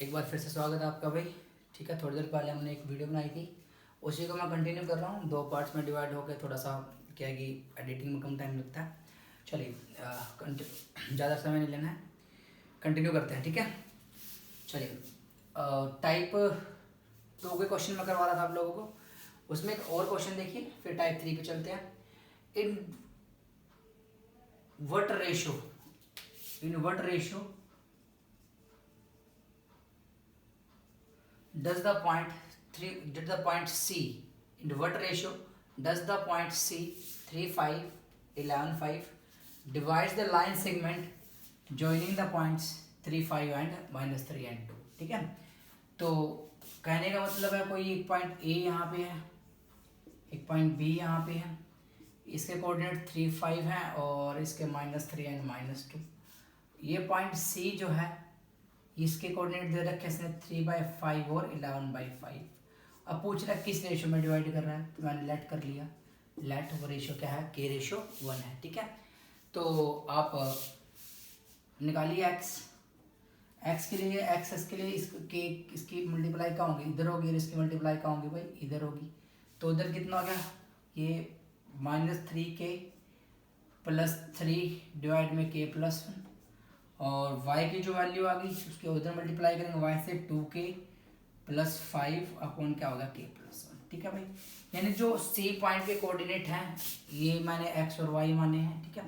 एक बार फिर से स्वागत है आपका भाई। ठीक है, थोड़ी देर पहले हमने एक वीडियो बनाई थी, उसी को मैं कंटिन्यू कर रहा हूँ। 2 पार्ट्स में डिवाइड होकर, थोड़ा सा क्या है कि एडिटिंग में कम टाइम लगता है। चलिए, ज़्यादा समय नहीं लेना है, कंटिन्यू करते हैं। ठीक है, चलिए। टाइप 2 के क्वेश्चन में करवा रहा था आप लोगों को, उसमें एक और क्वेश्चन देखिए, फिर टाइप 3 पे चलते हैं। In what ratio does the point C, in what ratio does the point C 3 5 11 5 divides the line segment joining the points 3 5 and -3 and 2। ठीक है, तो कहने का मतलब है कोई एक पॉइंट A यहाँ पे है, एक पॉइंट B यहाँ पे है, इसके कोऑर्डिनेट 3 5 हैं और इसके -3 एंड -2। ये पॉइंट C जो है इसके कोऑर्डिनेट दे रखे इसने 3/5 और 11/5। अब पूछ रहा है किस रेशियो में डिवाइड कर रहा है, तो मैंने लेट कर लिया। लेट वो रेशियो क्या है, के रेशियो 1 है। ठीक है, तो आप निकालिए एक्स के लिए, एक्स के लिए इसकी मल्टीप्लाई कहाँ होगी, इधर होगी, और इसकी मल्टीप्लाई कहाँ होगी भाई, इधर होगी। तो इधर कितना हो गया, ये -3k + 3 डिवाइड में k+1, और y की जो वैल्यू आ गई उसके उधर मल्टीप्लाई करेंगे y से 2k + 5 अपॉन क्या होगा k+1। ठीक है भाई, यानी जो C पॉइंट के कोऑर्डिनेट हैं ये मैंने x और y माने हैं। ठीक है,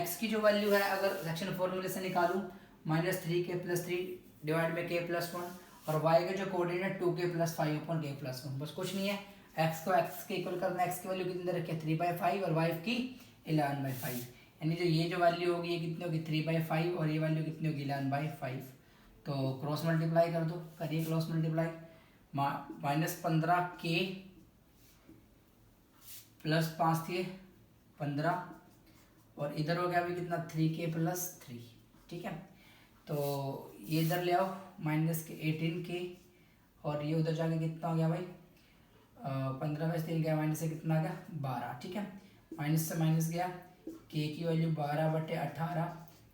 x की जो वैल्यू है अगर सेक्शन फॉर्मूले से निकालूं -3k + 3 डिवाइड में k+1, और y के जो कोऑर्डिनेट 2k + 5 अपॉन k+1, बस कुछ नहीं है, x को x के इक्वल करना। x की वैल्यू कितनी दे रखी है 3/5 और y की 11/5, यानी जो ये जो वैल्यू होगी ये कितनी होगी 3/5 और ये वैल्यू कितनी होगी 11/5। तो क्रॉस मल्टीप्लाई कर दो, करिए क्रॉस मल्टीप्लाई। -15k + 5 थे 15, और इधर हो गया अभी कितना 3k + 3। ठीक है, तो ये इधर ले आओ -18k, और ये उधर जाके कितना हो गया भाई 15 में से 3 गया, माइनस से कितना आ गया 12। ठीक है, माइनस से माइनस गया, k की वैल्यू 12/18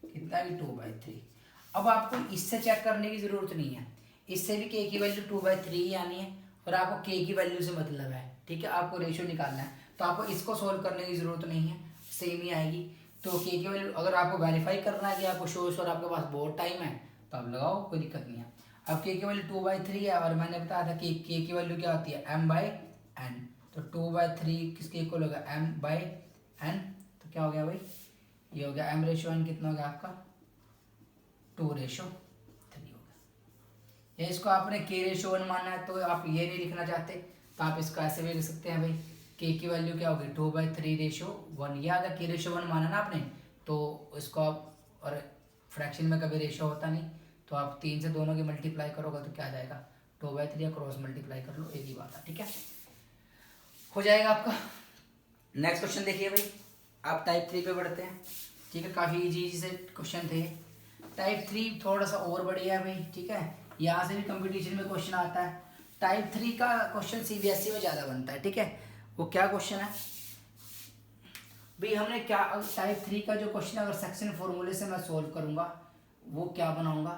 कितना है 2/3। अब आपको इससे चेक करने की ज़रूरत नहीं है, इससे भी k की वैल्यू 2/3 ही आनी है, और आपको k की वैल्यू से मतलब है। ठीक है, आपको रेशियो निकालना है, तो आपको इसको सोल्व करने की ज़रूरत नहीं है, सेम ही आएगी। तो k की वैल्यू अगर आपको वेरीफाई करना है कि आपको शोज और आपके पास बहुत टाइम है तो आप लगाओ, कोई दिक्कत नहीं है। अब k की वैल्यू 2/3 है, और मैंने बताया था कि k की वैल्यू क्या होती है m/n, तो 2/3 किसके इक्वल होगा m/n, तो क्या हो गया भाई, ये हो गया m रेशियो n कितना हो गया आपका 2:3 हो गया। या इसको आपने k रेशियो 1 मानना है तो आप ये नहीं लिखना चाहते तो आप इसको ऐसे भी लिख सकते हैं भाई, k की वैल्यू क्या होगी 2/3:1। या अगर k रेशियो 1 माना ना आपने तो इसको आप, और फ्रैक्शन में कभी रेशियो होता नहीं, तो आप 3 से दोनों की मल्टीप्लाई करोगे तो क्या आ जाएगा 2/3, या क्रॉस मल्टीप्लाई कर लो, एक ही बात है। ठीक है, हो जाएगा आपका। नेक्स्ट क्वेश्चन देखिए भाई, आप टाइप 3 पे बढ़ते हैं। ठीक है, काफ़ी इजी से क्वेश्चन थे। टाइप 3 थोड़ा सा और बढ़िया है भाई। ठीक है, यहाँ से भी कंपटीशन में क्वेश्चन आता है। टाइप 3 का क्वेश्चन CBSE में ज़्यादा बनता है। ठीक है, वो क्या क्वेश्चन है भाई, हमने क्या टाइप 3 का जो क्वेश्चन अगर सेक्शन फॉर्मूले से मैं सोल्व करूँगा वो क्या बनाऊँगा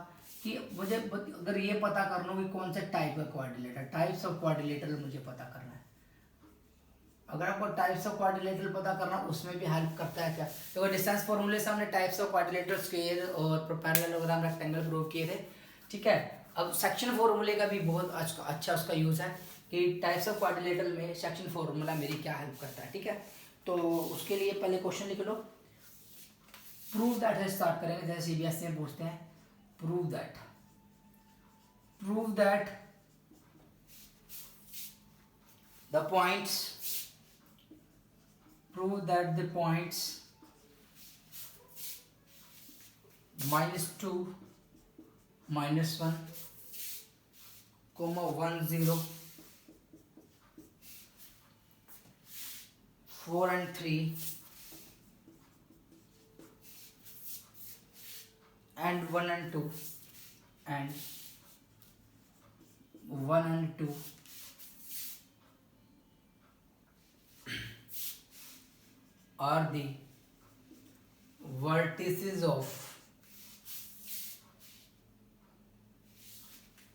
कि मुझे अगर ये पता कर लो कि कौन से टाइप का क्वाड्रिलेटर, टाइप्स ऑफ क्वाड्रिलेटर मुझे पता करना है। अगर आपको टाइप्स ऑफ क्वाड्रिलेटरल पता करना उसमें भी हेल्प करता है क्या, तो डिस्टेंस फॉर्मूले से हमने टाइप्स ऑफ क्वाड्रिलेटरल, स्क्वायर और पैरेललोग्राम, रेक्टेंगल प्रूव किए थे। ठीक है, अब सेक्शन फॉर्मूले का भी बहुत अच्छा उसका यूज़ है कि टाइप्स ऑफ क्वाड्रिलेटरल में सेक्शन फॉर्मूला मेरी क्या हेल्प करता है। ठीक है, तो उसके लिए पहले क्वेश्चन लिख लो, प्रूव दैट से स्टार्ट करेंगे, जैसे CBSE में पूछते हैं। Prove that the points prove that the points -2, -1, 1 0, 4 and 3 and 1 and 2 and 1 and 2 are the vertices of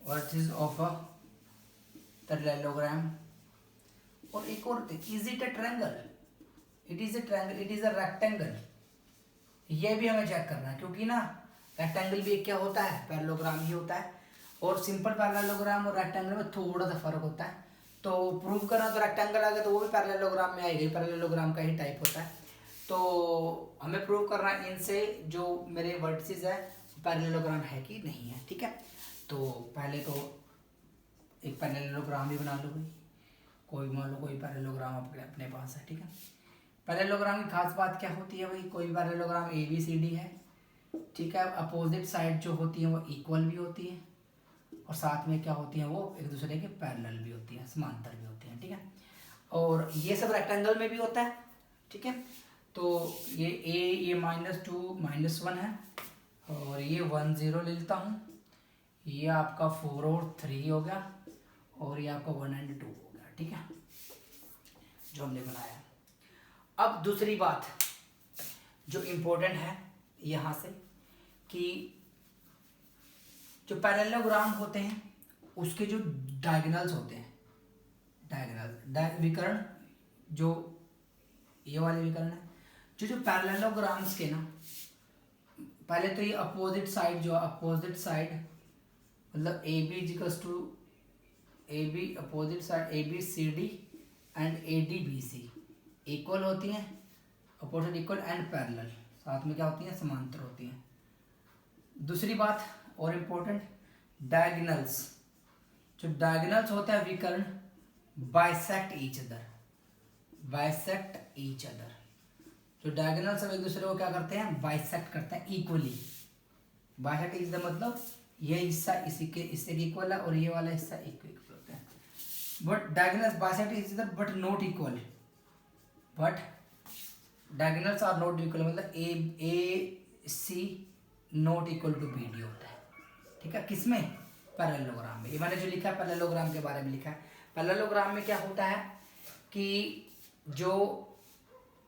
vertices of a parallelogram. और एक और, is it a triangle, it is a triangle, it is a rectangle, ये भी हमें check करना है, क्योंकि ना रेक्टेंगल भी एक क्या होता है, पैरेललोग्राम ही होता है। और सिंपल पैरेललोग्राम और रेक्टेंगल में थोड़ा सा फर्क होता है। तो प्रूव करना तो रेक्टेंगल आ गया तो वो भी पैरेललोग्राम में आएगी, पैरेललोग्राम का ही टाइप होता है। तो हमें प्रूव करना है इनसे जो मेरे वर्टिसेस है पैरेललोग्राम है कि नहीं है, ठीक है। तो पहले तो एक पैरेललोग्राम ही बना लो भाई, कोई मान लो कोई पैरेललोग्राम अपने पास है, ठीक है। पैरेललोग्राम की खास बात क्या होती है भाई, कोई पैरेललोग्राम ABCD है, ठीक है। अपोजिट साइड जो होती है वो इक्वल भी होती है, और साथ में क्या होती हैं वो एक दूसरे के पैरेलल भी होती हैं, समांतर भी होती हैं, ठीक है। और ये सब रेक्टेंगल में भी होता है, ठीक है। तो ये ये -2 -1 है, और ये 1 0 ले लेता हूँ, ये आपका 4 और 3 हो गया, और ये आपका 1 और 2 हो गया, ठीक है, जो हमने बनाया। अब दूसरी बात जो इम्पोर्टेंट है यहाँ से, कि जो पैरेललोग्राम होते हैं उसके जो डायगोनल्स होते हैं, डायगोनल विकर्ण, जो ये वाले विकर्ण है, जो पैरेललोग्राम्स के ना, पहले तो ये अपोजिट साइड, जो अपोजिट साइड मतलब AB equals to AB, opposite side ABCD and ADBC equal होती हैं, अपोजिट इक्वल एंड पैरेलल, साथ में क्या होती हैं, समांतर होती हैं। दूसरी बात और इम्पोर्टेंट, डायगोनल्स, जो डायगोनल्स होते हैं विकर्ण bisect each other, bisect each other, जो डायगोनल्स सब एक दूसरे को क्या करते हैं, बाइसेक्ट करते हैं इक्वली। बाइसेक्ट ईच अदर मतलब ये हिस्सा इसी के इससे इक्वल है और ये वाला हिस्सा इक्वल होता है, but diagonals bisect each other but not equal, but diagonals are not equal, मतलब AC not equal to BD होता है, ठीक है। किसमें, पैरेललोग्राम में। ये मैंने जो लिखा है पैरेललोग्राम के बारे में लिखा है। पैरेललोग्राम में क्या होता है कि जो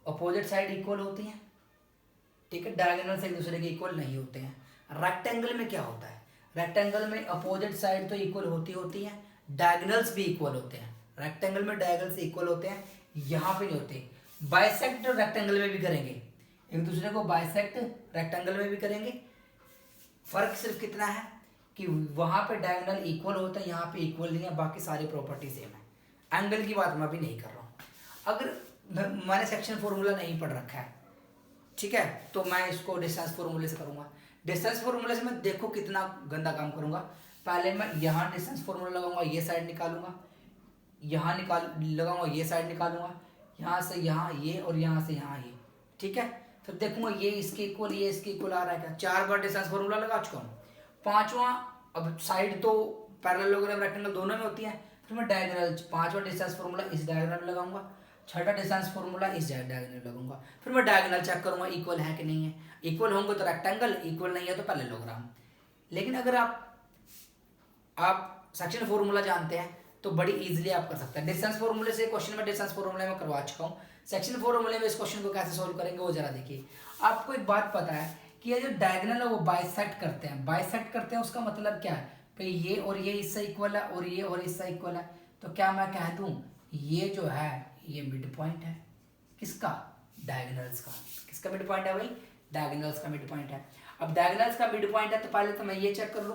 अपोजिट साइड इक्वल होती हैं, ठीक है, डायगोनल से एक दूसरे के इक्वल नहीं होते हैं। रेक्टेंगल में क्या होता है, रेक्टेंगल में अपोजिट साइड तो इक्वल होती है, डायगोनल्स भी इक्वल होते हैं, रेक्टेंगल में डायगोनल्स इक्वल होते हैं, यहाँ पे नहीं होते। बाइसेक्ट रेक्टेंगल में भी करेंगे, एक दूसरे को बाइसेक्ट रेक्टेंगल में भी करेंगे, फर्क सिर्फ कितना है कि वहां पे डायगोनल इक्वल होता है, यहाँ पे इक्वल नहीं है, बाकी सारी प्रॉपर्टी सेम है। एंगल की बात मैं अभी नहीं कर रहा हूँ। अगर मैंने सेक्शन फॉर्मूला नहीं पढ़ रखा है, ठीक है, तो मैं इसको डिस्टेंस फॉर्मूले से करूंगा। डिस्टेंस फॉर्मूले से मैं देखो कितना गंदा काम करूंगा। पहले मैं यहाँ डिस्टेंस फॉर्मूला लगाऊंगा, ये साइड निकालूंगा, यहाँ लगाऊंगा, ये साइड निकालूंगा, यहाँ से यहाँ ये और यहाँ से यहाँ ये, ठीक है। फिर देखूंगा ये इसके इक्वल, ये इसके इक्वल आ रहा है क्या, 4 बार डिस्टेंस फॉर्मूला लगा चुका हूँ। पांचवा, अब साइड तो पैरेललोग्राम रेक्टेंगल दोनों में होती है, फिर मैं डायगोनल 5वां डिस्टेंस फॉर्मूला इस डायगोनल लगाऊंगा, 6वां डिस्टेंस फॉर्मूला इस डायगोनल लगाऊंगा, फिर मैं डायगोनल चेक करूंगा इक्वल है कि नहीं है। इक्वल होंगे तो रेक्टेंगल, इक्वल नहीं है तो पैरेललोग्राम। लेकिन अगर आप सेक्शन फॉर्मूला जानते हैं तो बड़ी इजीली आप कर सकते हैं। डिस्टेंस फॉर्मूले से क्वेश्चन में डिस्टेंस फॉर्मूले में करवा चुका हूँ, सेक्शन फॉर्मूले में इस क्वेश्चन को कैसे सोल्व करेंगे वो जरा देखिए। आपको एक बात पता है कि ये जो डायगोनल है वो बाइसेक्ट करते हैं, बाइसेक्ट करते हैं उसका मतलब क्या है भाई, ये और ये हिस्सा इक्वल है और ये और हिस्सा इक्वल है, तो क्या मैं कह दूं ये जो है ये मिड पॉइंट है, किसका, डायगोनल्स का। किसका मिड पॉइंट है भाई, डायगोनल्स का मिड पॉइंट है। अब डायगोनल्स का मिड पॉइंट है तो पहले तो मैं ये चेक कर लूं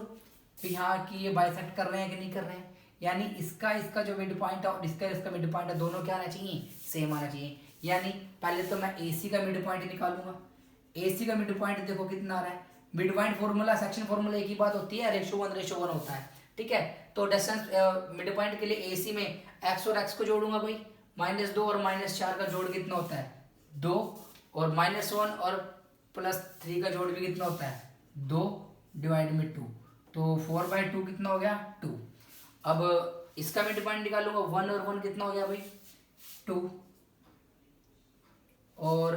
कि हाँ कि ये बाइसेक्ट कर रहे हैं कि नहीं कर रहे हैं, यानी इसका जो मिड पॉइंट है और इसका मिड पॉइंट है, दोनों क्या आना चाहिए, सेम आना चाहिए। यानी पहले तो मैं AC का मिड पॉइंट निकालूंगा, AC का मिड पॉइंट देखो कितना आ रहा है। Mid point formula, section formula एक ही बात होती है, रेशो 1 होता है, ठीक है। तो डिस्टेंस मिड पॉइंट के लिए AC में x और x को जोड़ूंगा भाई, -2 और -4 का जोड़ कितना होता है, 2, और -1 और +3 का जोड़ भी कितना होता है, 2 डिवाइड में 2, तो 4/2 कितना हो गया, 2। अब इसका मिड पॉइंट निकालूंगा, 1 और 1 कितना हो गया भाई, 2, और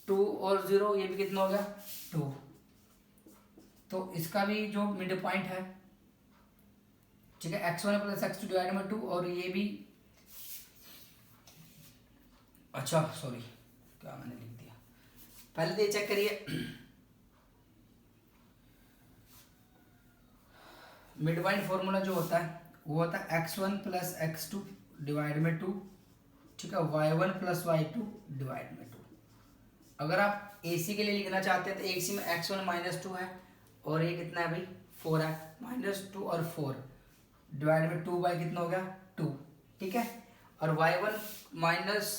2 और 0 ये भी कितना हो गया, 2। तो इसका भी जो मिड पॉइंट है, ठीक है, x1 + x2 डिवाइड में 2, और ये भी, अच्छा सॉरी क्या मैंने लिख दिया, पहले तो ये चेक करिए। मिड पॉइंट फॉर्मूला जो होता है वो होता है x1 प्लस x2 डिवाइड में 2, ठीक है, y1 प्लस y2 डिवाइड में 2। अगर आप AC के लिए लिखना चाहते हैं तो AC में x1 माइनस 2 है और ये कितना है भाई 4 है, -2 और 4 डिवाइड में 2 बाई कितना हो गया 2, ठीक है। और y1 माइनस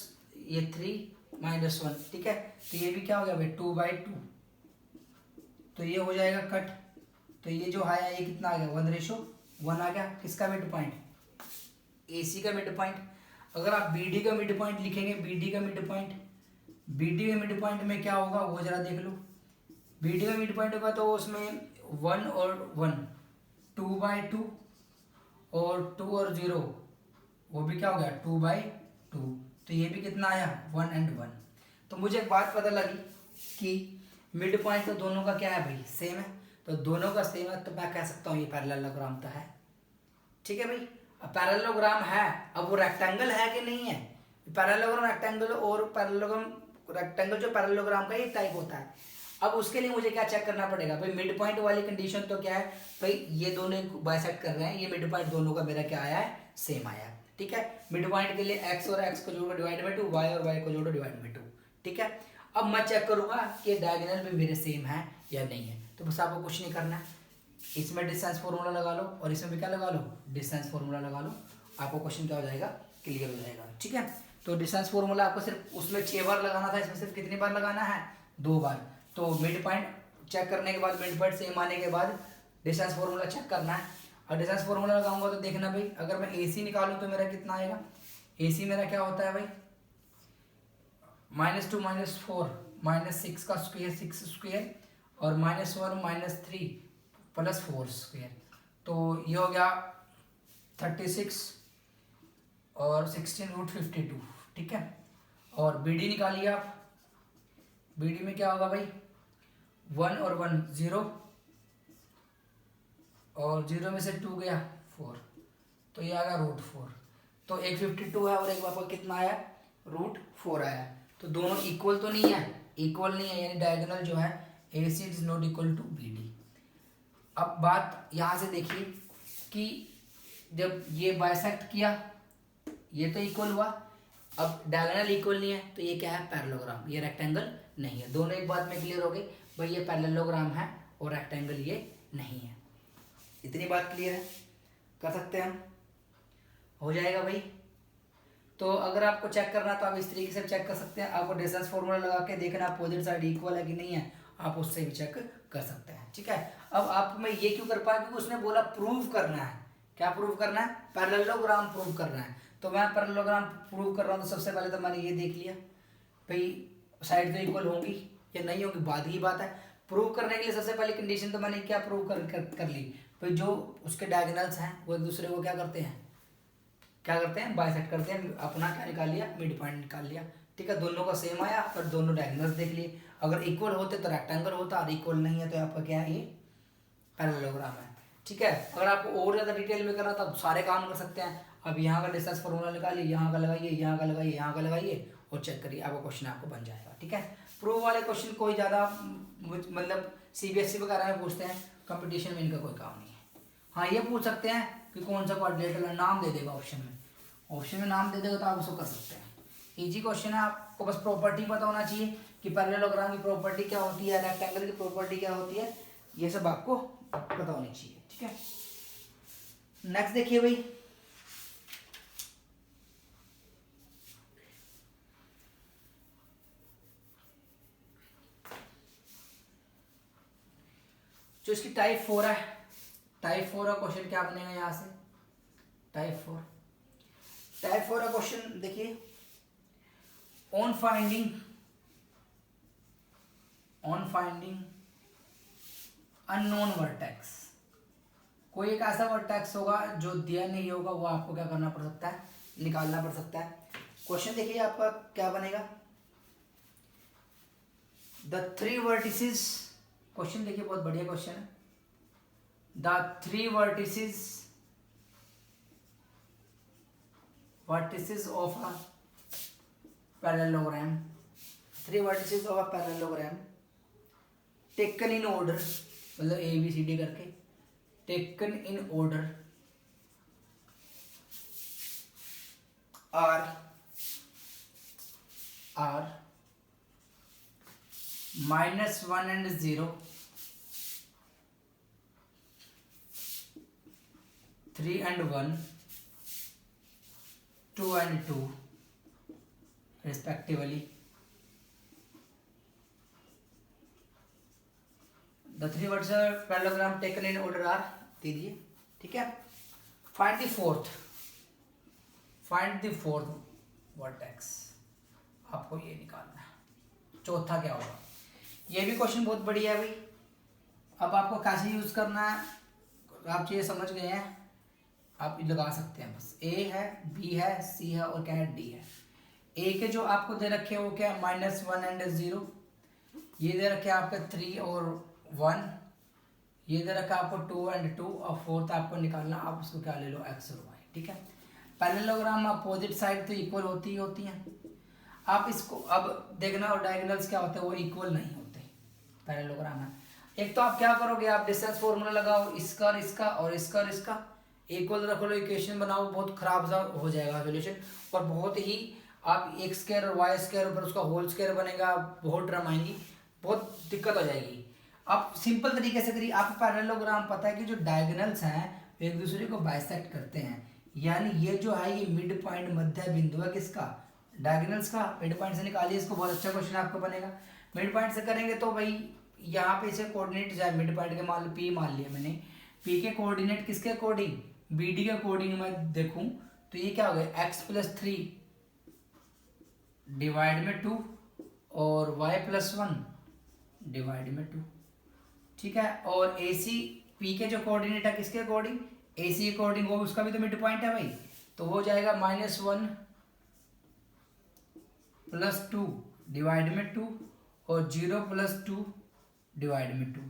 ये 3 माइनस 1, ठीक है, तो ये भी क्या हो गया भाई 2/2, तो ये हो जाएगा कट। तो ये जो आया ये कितना आ गया 1:1 आ गया। किसका मिड पॉइंट? AC का मिड पॉइंट। अगर आप BD का मिड पॉइंट लिखेंगे, BD का मिड पॉइंट, BD के मिड पॉइंट में क्या होगा वो जरा देख लो। BD का मिड पॉइंट होगा तो उसमें 1 और 1 2/2 और 2 और 0 वो भी क्या हो गया 2/2, तो ये भी कितना आया 1 और 1। तो मुझे एक बात पता लगी कि मिड पॉइंट तो दोनों का क्या है भाई सेम है, तो दोनों का सेम है तो मैं कह सकता हूँ ये पैरेललोग्राम तो है, ठीक है भाई। अब पैरेललोग्राम है, अब वो रेक्टेंगल है कि नहीं है? पैरेललोग्राम रेक्टेंगल और पैरेललोग्राम रेक्टेंगल जो पैरेललोग्राम का एक टाइप होता है। अब उसके लिए मुझे क्या चेक करना पड़ेगा भाई, मिड पॉइंट वाली कंडीशन तो क्या है भाई, ये दोनों बाइसेक्ट कर रहे हैं, ये मिड पॉइंट दोनों का मेरा क्या आया है सेम आया है, ठीक है। मिड पॉइंट के लिए x और x को जोड़ो डिवाइड में 2, y और y को जोड़ो डिवाइड में 2, ठीक है। अब मैं चेक करूंगा कि डायगोनल में मेरे सेम है या नहीं है, तो बस आपको कुछ नहीं करना है, इसमें डिस्टेंस फॉर्मूला लगा लो और इसमें भी क्या लगा लो डिस्टेंस फॉर्मूला लगा लो, आपको क्वेश्चन क्या हो जाएगा क्लियर हो जाएगा, ठीक है। तो डिस्टेंस फॉर्मूला आपको सिर्फ उसमें 6 बार लगाना था, इसमें सिर्फ कितनी बार लगाना है 2 बार। तो मिड पॉइंट चेक करने के बाद, मिड पॉइंट सेम आने के बाद डिस्टेंस फॉर्मूला चेक करना है। और डिस्टेंस फॉर्मूला लगाऊंगा तो देखना भाई, अगर मैं AC निकालूं तो मेरा कितना आएगा, AC मेरा क्या होता है भाई -2 -4 -6 का स्क्वायर 6 स्क्वायर और -1 -3 +4 स्क्वायर, तो ये हो गया 36 और 16√52, ठीक है। और BD निकालिए आप, BD में क्या होगा भाई 1 और 1 0 और 0 में से 2 गया 4, तो ये आ गया √4। तो एक 52 है और एक आपका कितना आया √4 आया। तो दोनों इक्वल तो नहीं है, इक्वल नहीं है, यानी डायगोनल जो है AC is not equal to BD। अब बात यहाँ से देखिए कि जब ये बाइसेक्ट किया ये तो इक्वल हुआ, अब डायगोनल इक्वल नहीं है तो ये क्या है पैरेललोग्राम, ये रेक्टेंगल नहीं है। दोनों एक बात में क्लियर हो गई भाई, ये पैरेललोग्राम है और रेक्टेंगल ये नहीं है। इतनी बात क्लियर है, कर सकते हैं हम, हो जाएगा भाई। तो अगर आपको चेक करना तो आप इस तरीके से चेक कर सकते हैं, आपको डिस्टेंस फॉर्मूला लगा के देखना अपोजिट साइड इक्वल है कि नहीं है, आप उससे भी चेक कर सकते हैं, ठीक है। अब आप मैं ये क्यों कर पाया, क्योंकि उसने बोला प्रूव करना है। क्या प्रूव करना है? पैरेललोग्राम प्रूव करना है। तो मैं पैरेललोग्राम प्रूव कर रहा हूँ, तो सबसे पहले तो मैंने ये देख लिया भाई साइड तो इक्वल होंगी या नहीं होगी, बाद की बात है। प्रूव करने के लिए सबसे पहली कंडीशन तो मैंने क्या प्रूव कर ली भाई, जो उसके डायगोनल्स हैं वो एक दूसरे को क्या करते हैं बाइसेक्ट करते हैं। अपना क्या निकाल लिया मिड पॉइंट निकाल लिया, ठीक है। दोनों का सेम आया और दोनों डायगोनल्स देख लिए, अगर इक्वल होते तो रेक्टेंगल होता और इक्वल नहीं है तो आपका क्या है ये पैरेललोग्राम है, ठीक है। अगर आपको और ज़्यादा डिटेल में करना तो आप सारे काम कर सकते हैं। अब यहाँ का डिस्टेंस फॉर्मूला निकालिए, यहाँ का लगाइए, यहाँ का लगाइए, यहाँ का लगाइए और चेक करिए, आपका क्वेश्चन आपको बन जाएगा, ठीक है। प्रूव वाले क्वेश्चन कोई ज़्यादा मतलब CBSE वगैरह में पूछते हैं, कंपटीशन में इनका कोई काम नहीं है। हाँ ये पूछ सकते हैं कि कौन सा क्वाड्रिलेटरल है, नाम दे देगा ऑप्शन में नाम दे देगा तो आप उसको कर सकते हैं। इजी क्वेश्चन है, आपको बस प्रॉपर्टी पता होना चाहिए कि पैरेललोग्राम की प्रॉपर्टी क्या होती है, रेक्टेंगल की प्रॉपर्टी क्या होती है, ये सब आपको पता होनी चाहिए, ठीक है। नेक्स्ट देखिए भाई, जो इसकी टाइप 4 है, टाइप 4 का क्वेश्चन क्या बनेगा यहाँ से, टाइप 4 का क्वेश्चन देखिए, ऑन फाइंडिंग अननोन वर्टेक्स, कोई एक ऐसा वर्टेक्स होगा जो दिया नहीं होगा, वो आपको क्या करना पड़ सकता है, निकालना पड़ सकता है। क्वेश्चन देखिए आपका क्या बनेगा, द 3 वर्टिसेस, क्वेश्चन देखिए बहुत बढ़िया क्वेश्चन है, the 3 vertices of a parallelogram, 3 vertices of a parallelogram taken in order, मतलब ABCD करके taken in order are -1 and 0, 3 and 1, 2 and 2 respectively. The three words are parallelogram taken in order are दीजिए, ठीक है. Find the fourth vertex. आपको ये निकालना है. चौथा क्या होगा? ये भी क्वेश्चन बहुत बढ़िया है भाई. अब आपको कैसे यूज करना है आप ये समझ गए हैं. आप लगा सकते हैं बस. ए है, बी है, सी है और क्या है, डी है. ए के जो आपको दे रखे हैं वो क्या है, -1 and 0. ये दे रखे हैं आपके 3 और 1. ये दे रखा है आपको 2 and 2 और फोर्थ आपको निकालना. आप उसको क्या ले लो, एक्स और वाई. ठीक है. पैरेललोग्राम अपोजिट साइड तो इक्वल होती ही होती हैं. आप इसको अब देखना, और डायगोनल्स क्या होते हैं, वो इक्वल नहीं होते पैरेललोग्राम में. एक तो आप क्या करोगे, आप डिस्टेंस फॉर्मूला लगाओ, इसका और इसका और इसका और इसका इक्वल रखो लो, इक्वेशन बनाओ. बहुत खराब सा हो जाएगा सॉल्यूशन, और बहुत ही आप एक्स स्क्वायर और वाई स्क्वायर ऊपर उसका होल स्क्वायर बनेगा, बहुत टर्म आएंगी, बहुत दिक्कत हो जाएगी. आप सिंपल तरीके से करिए. आपको पैरेललोग्राम पता है कि जो डायगोनल्स हैं एक दूसरे को बाइसेक्ट करते हैं. यानी ये जो है ये मिड पॉइंट मध्य बिंदु है किसका, डायगोनल्स का. मिड पॉइंट से निकालिए इसको, बहुत अच्छा क्वेश्चन आपको बनेगा. मिड पॉइंट से करेंगे तो भाई यहाँ पे इसे कोऑर्डिनेट जाए, मिड पॉइंट के मान पी मान लिया मैंने. पी के कोऑर्डिनेट किसके अकॉर्डिंग, बी डी के अकॉर्डिंग मैं देखूं तो ये क्या हो गया, x+3 डिवाइड में 2 और y+1 डिवाइड में 2. ठीक है. और ए सी पी के जो कोऑर्डिनेट है किसके अकॉर्डिंग, ए सी अकॉर्डिंग, वो उसका भी तो मिड पॉइंट है भाई. तो वो जाएगा -1 + 2 डिवाइड में 2 और 0 + 2 डिवाइड में 2.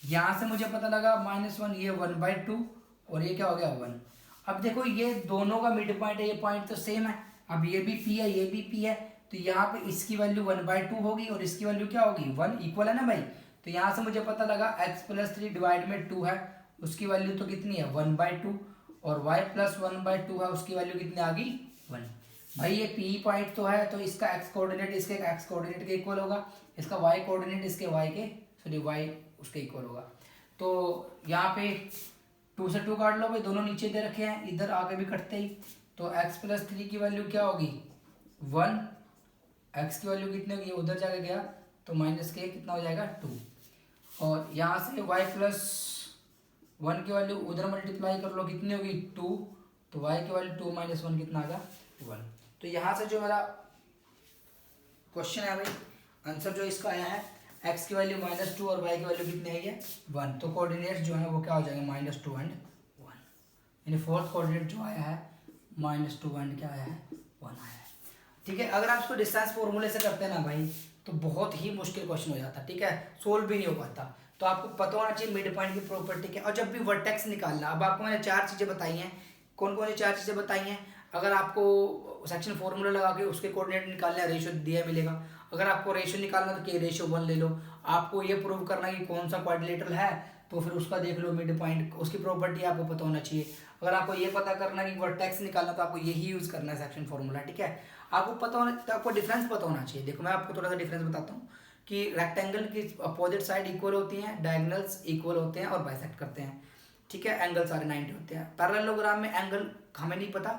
यहां से मुझे पता लगा -1, ये 1/2 और ये क्या हो गया 1. अब देखो ये दोनों का मिड पॉइंट है, ये पॉइंट तो सेम है. अब ये भी पी है, ये भी पी है, तो यहाँ पे इसकी वैल्यू 1/2 होगी और इसकी वैल्यू क्या होगी 1. इक्वल है ना भाई. तो यहाँ से मुझे पता लगा x+3 डिवाइड में 2 है, उसकी वैल्यू तो कितनी है 1/2 और y+1/2 है, उसकी वैल्यू कितनी आ गई 1. भाई ये पी पॉइंट तो है, तो इसका x कोऑर्डिनेट इसके x कोऑर्डिनेट के इक्वल होगा, इसका y कोऑर्डिनेट इसके y के y उसके इक्वल होगा. तो यहाँ पे 2 से 2 काट लो भाई, दोनों नीचे दे रखे हैं, इधर आगे भी कटते ही. तो x+3 की वैल्यू क्या होगी 1, x की वैल्यू कितनी होगी, उधर जाके गया तो माइनस के कितना हो जाएगा 2. और यहाँ से y+1 की वैल्यू उधर मल्टीप्लाई कर लो, कितनी होगी 2. तो y की वैल्यू 2 - 1 कितना आ गया 1. तो यहाँ से जो मेरा क्वेश्चन है भाई, आंसर जो इसका आया है x की वैल्यू -2 और y की वैल्यू कितनी आई है 1. तो कोऑर्डिनेट जो है वो क्या हो जाएगा -2 and 1. यानी फोर्थ कोऑर्डिनेट जो आया है -2 and क्या आया है 1 आया है. ठीक है. अगर आप इसको डिस्टेंस फॉर्मूले से करते हैं ना भाई तो बहुत ही मुश्किल क्वेश्चन हो जाता है. ठीक है. सोल्व भी नहीं हो पाता. तो आपको पता होना चाहिए मिड पॉइंट की प्रॉपर्टी क्या. और जब भी वर्टेक्स निकालना, अब आपको मैंने 4 चीज़ें बताई हैं. कौन कौन सी 4 चीज़ें बताई हैं. अगर आपको सेक्शन फॉर्मूला लगा के उसके कोऑर्डिनेट निकालना है, रेशियो दिया मिलेगा. अगर आपको रेशियो निकालना तो के रेशियो 1 ले लो. आपको ये प्रूव करना कि कौन सा क्वाड्रिलेटरल है तो फिर उसका देख लो मिड पॉइंट, उसकी प्रॉपर्टी आपको पता होना चाहिए. अगर आपको ये पता करना कि वर्टेक्स निकालना तो आपको यही यूज़ करना है सेक्शन फॉर्मूला. ठीक है. आपको पता होना, तो आपको डिफरेंस पता होना चाहिए. देखो मैं आपको थोड़ा सा डिफरेंस बताता हूँ कि रेक्टेंगल की अपोजिट साइड इक्वल होती हैं, डायगोनल्स इक्वल होते हैं और बाइसेक्ट करते हैं. ठीक है. एंगल सारे 90 होते हैं. पैरेललोग्राम में एंगल हमें नहीं पता,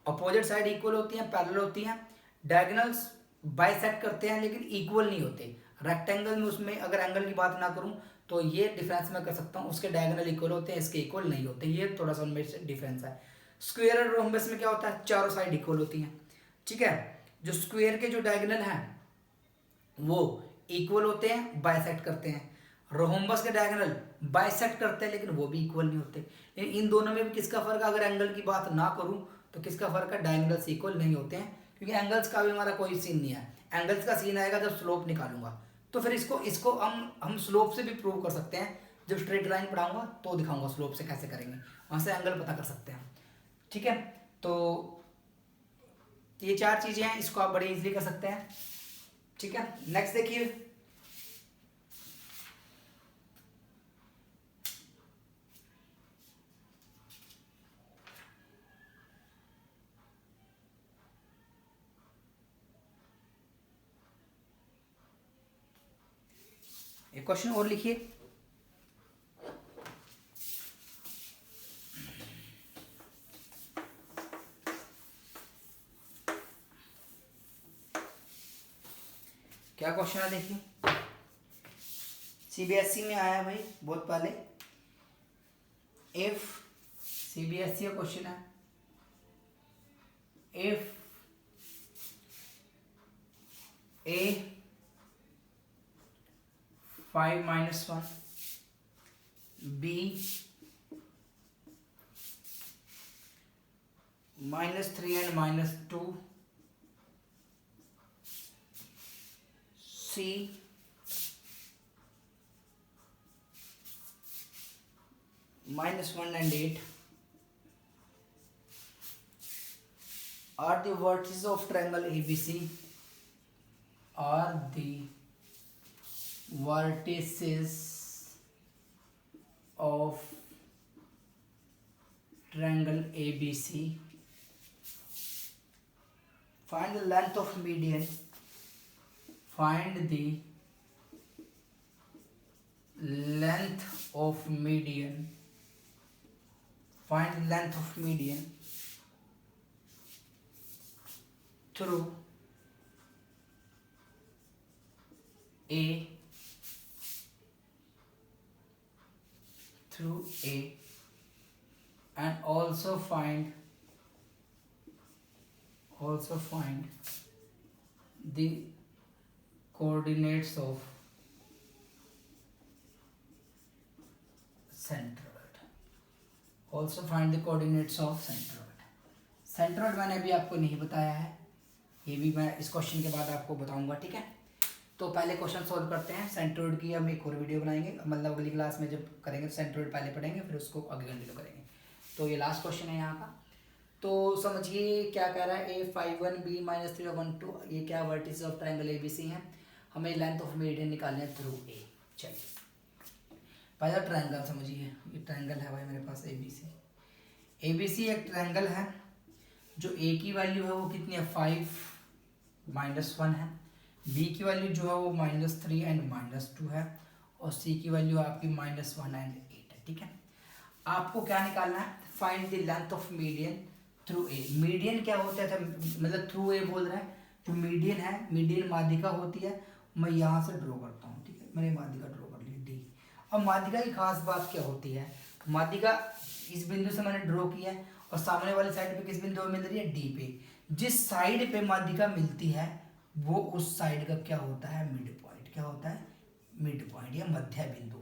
अपोजिट साइड इक्वल होती हैं, पैरेलल होती हैं, डायगोनल्स बाइसेक्ट करते हैं लेकिन इक्वल नहीं होते. रेक्टेंगल में उसमें अगर एंगल की बात ना करूं तो ये डिफरेंस मैं कर सकता हूं, उसके डायगोनल इक्वल होते हैं, इसके इक्वल नहीं होते. ये थोड़ा सा उनमें से डिफरेंस है. स्क्वायर और रोम्बस में क्या होता है, चारों साइड इक्वल होती हैं. ठीक है. जो स्क्वायर के जो डायगोनल हैं वो इक्वल होते हैं, बाइसेक्ट करते हैं. रोम्बस के डायगोनल बाइसेक्ट करते हैं लेकिन वो भी इक्वल नहीं होते. लेकिन इन दोनों में भी किसका फर्क है, अगर एंगल की बात ना करूं तो किसका फर्क है, डायगोनल्स इक्वल नहीं होते हैं. क्योंकि एंगल्स का भी हमारा कोई सीन नहीं है. एंगल्स का सीन आएगा जब स्लोप निकालूंगा, तो फिर इसको हम स्लोप से भी प्रूव कर सकते हैं. जब स्ट्रेट लाइन पढ़ाऊंगा तो दिखाऊंगा स्लोप से कैसे करेंगे, वहां से एंगल पता कर सकते हैं. ठीक है. तो ये 4 चीजें हैं, इसको आप बड़े इजीली कर सकते हैं. ठीक है. नेक्स्ट देखिए, एक क्वेश्चन और लिखिए। क्या क्वेश्चन है देखिए, सीबीएसई में आया भाई बहुत पहले। इफ सीबीएसई का क्वेश्चन है, if a 5 minus 1, b minus 3 and minus 2, c minus 1 and 8 are the vertices of triangle ABC, are the vertices of triangle ABC. Find the length of median. Find the length of median. Find the length of median through A, and also find the coordinates of centroid. Also find the coordinates of centroid. Centroid मैंने अभी आपको नहीं बताया है, ये भी मैं इस क्वेश्चन के बाद आपको बताऊंगा, ठीक है। तो पहले क्वेश्चन सॉल्व करते हैं। सेंट्रोइड की हम एक और वीडियो बनाएंगे, मतलब अगली क्लास में जब करेंगे तो सेंट्रोइड पहले पढ़ेंगे, फिर उसको आगे कंटिन्यू करेंगे। तो ये लास्ट क्वेश्चन है यहाँ का। तो समझिए क्या कह रहा है, A51 B minus 3 1 2, ये क्या वर्टिसेस ऑफ ट्रायंगल ABC हैं। हमें लेंथ ऑफ मीडियन निकालने हैं थ्रू A। चलिए पहला ट्रायंगल समझिए, ये ट्रायंगल है भाई मेरे पास ABC एक ट्रायंगल है जो A की वैल्यू है वो कितनी है 5 -1 है, B की वैल्यू जो है वो -3 एंड -2 है, और C की वैल्यू आपकी -1 एंड 8 है, ठीक है। आपको क्या निकालना है, find the length of median through a. Median क्या होता है, मतलब थ्रू ए बोल रहा है, जो मीडियन है, मीडियन माध्यिका होती है। मैं यहाँ से ड्रॉ करता हूँ, ठीक है, मैंने माध्यिका ड्रॉ कर ली डी। अब माध्यिका की खास बात क्या होती है, माध्यिका इस बिंदु से मैंने ड्रॉ किया है और सामने वाली साइड पे किस बिंदु पे मिल रही है, डी पे। जिस साइड पे माध्यिका मिलती है वो उस साइड का क्या होता है, मिड पॉइंट। क्या होता है, मिड पॉइंट या मध्य बिंदु।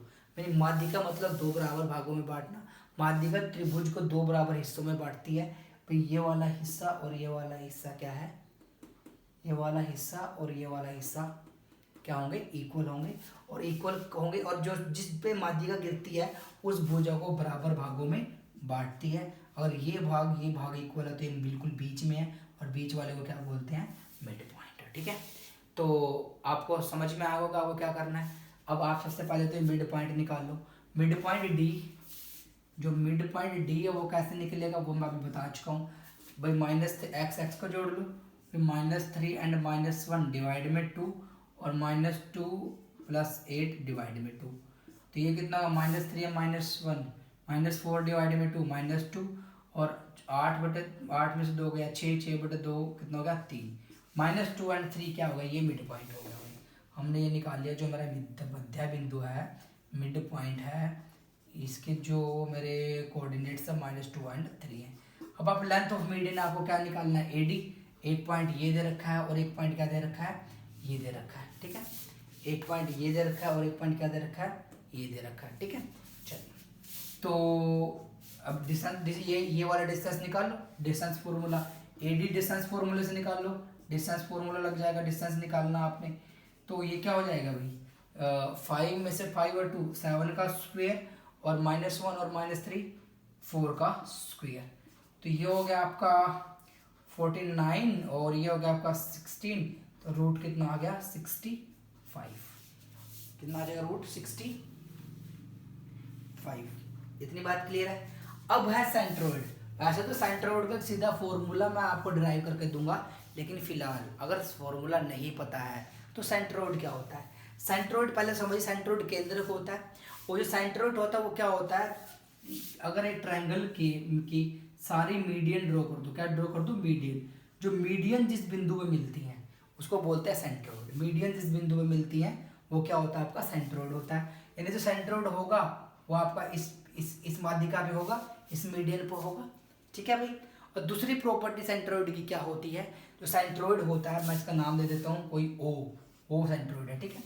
माध्यिका मतलब दो बराबर भागों में बांटना। माध्यिका त्रिभुज को दो बराबर हिस्सों में बांटती है। तो ये वाला हिस्सा और ये वाला हिस्सा क्या है, ये वाला हिस्सा और ये वाला हिस्सा क्या होंगे, इक्वल होंगे, और इक्वल होंगे, और जो जिस पे माध्यिका गिरती है उस भुजा को बराबर भागों में बांटती है। अगर ये भाग इक्वल है तो ये बिल्कुल बीच में है, और बीच वाले को क्या बोलते हैं, मिड पॉइंट, ठीक है। तो आपको समझ में आया होगा आपको क्या करना है। अब आप सबसे पहले तो मिड पॉइंट निकाल लो। मिड पॉइंट डी, जो मिड पॉइंट डी है वो कैसे निकलेगा वो मैं अभी बता चुका हूँ भाई। -x को जोड़ लो, फिर -3 एंड -1 डिवाइड में 2, और -2 + 8 डिवाइड में 2। तो ये कितना होगा, -3 या -1, -4 डिवाइड में 2 -2, और 8 में से 2 गया 6, 6/2 कितना हो गया 3। -2 एंड 3 क्या होगा, ये मिड पॉइंट हो गया भाई। हमने ये निकाल लिया, जो मेरा मध्य बिंदु है, मिड पॉइंट है, इसके जो मेरे कोऑर्डिनेट्स है -2 एंड 3 है। अब आप लेंथ ऑफ मीडियन आपको क्या निकालना है, AD। एक पॉइंट ये दे रखा है और एक पॉइंट क्या दे रखा है, ये दे रखा है, ठीक है। एक पॉइंट ये दे रखा है और एक पॉइंट क्या दे रखा है, ये दे रखा है, ठीक है। चलिए तो अब डिस्टेंस, ये वाला डिस्टेंस निकाल लो, डिस्टेंस फॉर्मूला AD डिस्टेंस फॉर्मूले से निकाल लो। डिस्टेंस फॉर्मूला लग जाएगा, डिस्टेंस निकालना आपने। तो ये क्या हो जाएगा भाई, 5 में से 5 और 2 7 का स्क्वायर, और -1 और -3 4 का स्क्वायर। तो ये हो गया आपका 49 और ये हो गया आपका 16। तो रूट कितना आ गया, 65। कितना आ जाएगा, रूट 65। इतनी बात क्लियर है। अब है सेंट्रोइड। वैसे तो सेंट्रोइड का सीधा फॉर्मूला मैं आपको डिराइव करके दूंगा, लेकिन फिलहाल अगर फॉर्मूला नहीं पता है तो सेंट्रोइड क्या होता है। सेंट्रोइड पहले समझिए, सेंट्रोइड केंद्र को होता है। वो जो सेंट्रोइड होता है वो क्या होता है, अगर एक ट्रायंगल की सारी मीडियन ड्रॉ कर दूं, क्या ड्रॉ कर दूं, मीडियन, जो मीडियन जिस बिंदु पे मिलती हैं उसको बोलते हैं सेंट्रोइड। मीडियन जिस बिंदु पे मिलती हैं वो क्या होता है, आपका सेंट्रोइड होता है। यानी जो सेंट्रोइड होगा वो आपका इस माध्यिका पे होगा, इस मीडियन पे होगा, ठीक है भाई। और दूसरी प्रॉपर्टी सेंट्रोइड की क्या होती है, जो सेंट्रोइड होता है, मैं इसका नाम दे देता हूँ कोई ओ सेंट्रोइड है, ठीक है।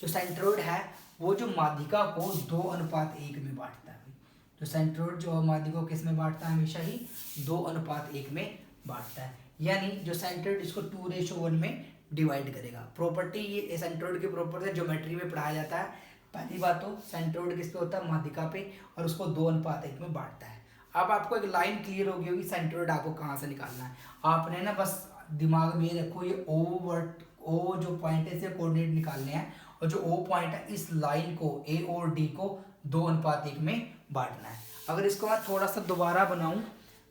जो सेंट्रोइड है वो जो माध्यिका को 2:1 में बांटता है। जो सेंट्रोइड जो माध्यिका को किस में बांटता है, हमेशा ही 2:1 में बांटता है। यानी जो सेंट्रोइड इसको 2:1 में डिवाइड करेगा। प्रॉपर्टी ये सेंट्रोइड की प्रॉपर्टी ज्योमेट्री में पढ़ाया जाता है। पहली बात तो सेंट्रोइड किस पे होता है, माध्यिका पे, और उसको 2:1 में बांटता है। अब आपको एक लाइन क्लियर होगी होगी सेंट्रोइड आपको कहाँ से निकालना है। आपने ना बस दिमाग में रखो, ये ओ जो पॉइंट है, इसे कोऑर्डिनेट निकालने हैं, और जो ओ पॉइंट है इस लाइन को ए और डी को 2:1 में बांटना है। अगर इसको मैं थोड़ा सा दोबारा बनाऊं,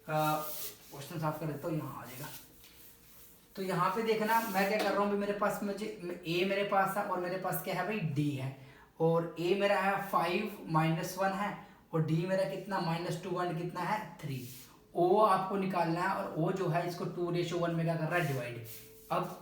क्वेश्चन साफ कर देता हूँ, यहाँ आ जाएगा। तो यहाँ पे देखना मैं क्या कर रहा हूँ, मेरे पास मुझे ए मेरे पास है और मेरे पास क्या है भाई, डी है। और ए मेरा है 5 -1 है, और डी मेरा कितना -2 1 कितना है 3। ओ आपको निकालना है, और ओ जो है इसको 2:1 में क्या कर रहा है, डिवाइड। अब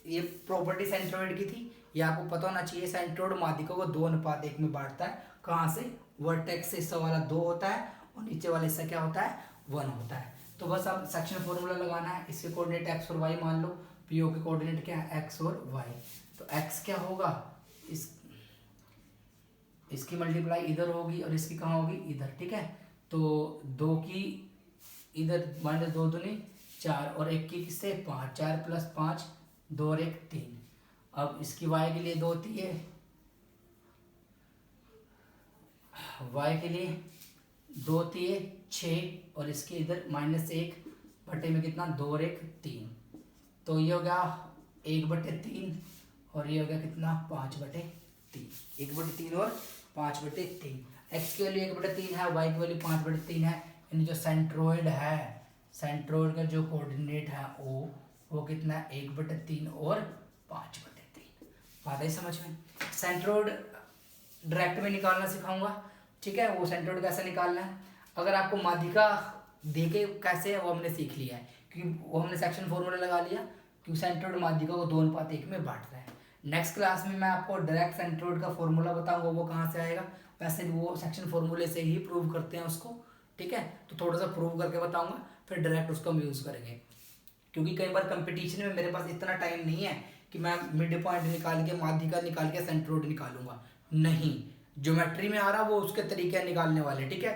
ये प्रॉपर्टी सेंट्रोइड की थी, ये आपको पता होना चाहिए। सेंट्रोइड माध्यिका को 2:1 में बांटता है। कहाँ से, वर्टेक्स से हिस्सा वाला 2 होता है और नीचे वाला हिस्सा क्या होता है, 1 होता है। तो बस अब सेक्शन फॉर्मूला लगाना है। इसके कोऑर्डिनेट एक्स और वाई मान लो, पीओ के कोऑर्डिनेट क्या है, एक्स और वाई। तो एक्स क्या होगा, इसकी मल्टीप्लाई इधर होगी और इसकी कहाँ होगी, इधर, ठीक है। तो 2 की इधर -2 दूनी 4, और 1 की किससे 5, 4 + 5 2 और 1 3। अब इसकी वाई के लिए 2 होती है, वाई के लिए 2 होती है 6, और इसके इधर -1 बटे में कितना 2 और 1 3। तो ये हो गया 1/3, और ये हो गया कितना 5/3। 1/3 और 5/3। एक्स की वैल्यू 1/3 है, वाई की वैल्यू 5/3 है। यानी जो सेंट्रोइड है, सेंट्रोइड का जो कोऑर्डिनेट है वो कितना है, 1/3 और 5/3। बात है समझ में। सेंट्रोइड डायरेक्ट में निकालना सिखाऊंगा, ठीक है। वो सेंट्रोइड कैसे निकालना है, अगर आपको माध्यिका देके कैसे है वो हमने सीख लिया है, क्योंकि वो हमने सेक्शन फॉर्मूला लगा लिया, क्योंकि सेंट्रोइड माध्यिका को 2:1 में बांटता है। नेक्स्ट क्लास में मैं आपको डायरेक्ट सेंट्रोइड का फॉर्मूला बताऊंगा, वो कहाँ से आएगा। वैसे भी वो सेक्शन फॉर्मूले से ही प्रूव करते हैं उसको, ठीक है। तो थोड़ा सा प्रूव करके बताऊंगा, फिर डायरेक्ट उसको हम यूज़ करेंगे। क्योंकि कई बार कंपटीशन में मेरे पास इतना टाइम नहीं है कि मैं मिड पॉइंट निकाल के, माध्यिका निकाल के सेंट्रोइड निकालूंगा, नहीं। ज्योमेट्री में आ रहा वो उसके तरीके निकालने वाले, ठीक है।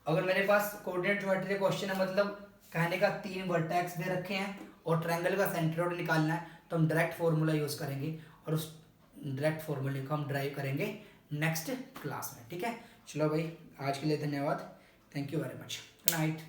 अगर मेरे पास कोऑर्डिनेट ज्योमेट्री क्वेश्चन है, मतलब कहने का 3 वर्टेक्स दे रखे हैं और ट्रायंगल का सेंट्रोइड निकालना है, तो हम डायरेक्ट फॉर्मूला यूज़ करेंगे, और उस डायरेक्ट फॉर्मूले को हम ड्राइव करेंगे नेक्स्ट क्लास में, ठीक है। चलो भाई, आज के लिए धन्यवाद, thank you very much, good night.